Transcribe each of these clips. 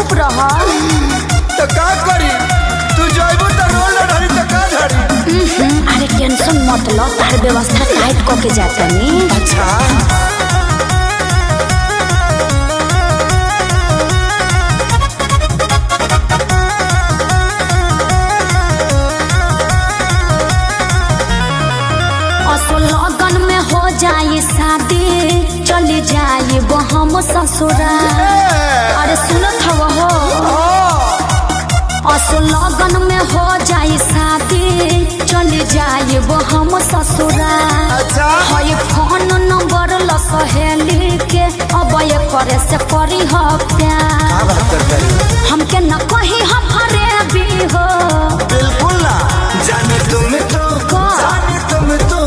चुप रहा। तो का करी तू जाइबो त रोल धरी त का धरी। अरे टेंशन मत लो, तार व्यवस्था टाइट क के जाता नी। अच्छा लगन में हो जाए शादी, चली जाए वो हम ससुराल। अरे सुनत हो लगन में हो जाए शादी, चली जाए वो हम ससुराल। अच्छा है फोन नंबर ल सहेली के, अब ये करे से करी हो प्यार। हमके न कही हम फरे भी हो। बिल्कुल ना जाने तुम तो जाने तुम तो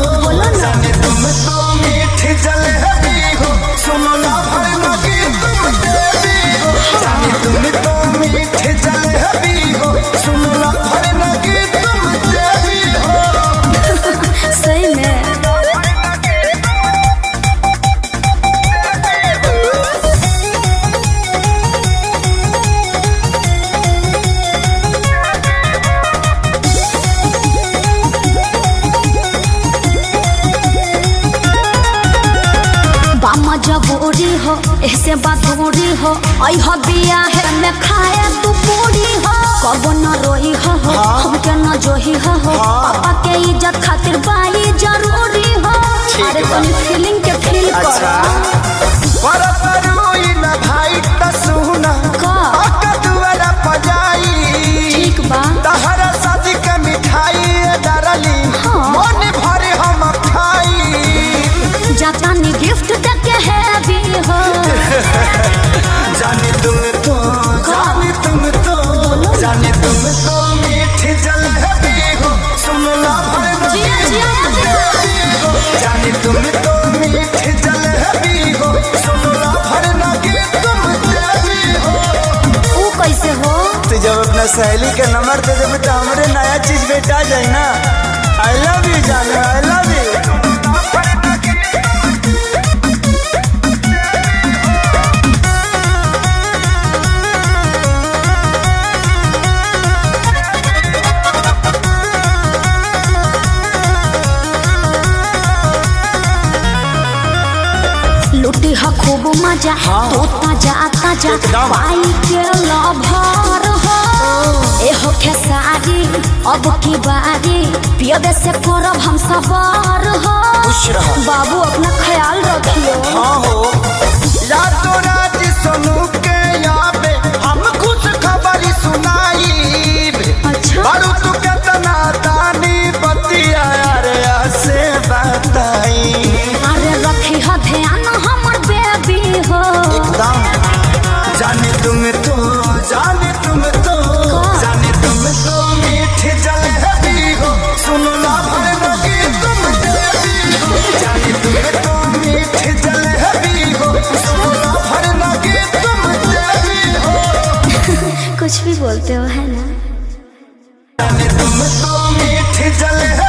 जाने तुम तो मीठी जलेबी हो। सुनो ना भाई मगी तुम देवी हो। जाने तुम तो मीठी जलेबी हो। सुनो ना भाई मगी तुम देवी हो। सही में जबूरी हो ऐसे बातूरी हो। अह बिया है मैं खाए तू पूरी हो। कबो न रोही हो हमके न जोही हो। पापा के इज्जत खातिर बाई जरूरी हो। अरे तनी फीलिंग के फील कर। भाई त सुना का दुआरा पजाई। ठीक बा तहरा शादी के मिठाई डरली मन भरे हम खाई। जाता नी गिफ्ट देके है भी हो। जाने तुम तो जाने तुम तो जाने तुम तो मीठी जलेबी हो। सुनो ना भाई जाने तुम तो मीठी जलेबी हो। सुनो ना भाई नगी तुम देवी हो। वो कैसे हो? तू जब अपना सहेली के नंबर दे देबे तो हमरे नया चीज बेटा जाए ना। आई लव यू जाने आई लव यू। लुटी हा खूब मजा तो ताजा पाई के लभर हो। ए हो खेसारी अब की बारी, पियबे से करब हम सवार हो। बाबू अपना ख्याल रखियो। हाँ हो रातों रात सोनू के याबे हम कुछ खबरी सुनाई। अच्छा बारू तू कितना दानी बतिया रे से बताई। अरे रखी हा ध्यान हमर बेबी हो। एकदम जाने तुम तो जाने तुम तो जाने तुम तो मीठी जलेबी हो। सुनो ना भाई नगी तुम देवी हो। जाने तुम तो मीठी जलेबी हो। सुनो ना भाई नगी तुम देवी हो। कुछ भी बोलते हो है ना। जाने तुम तो मीठी जलेबी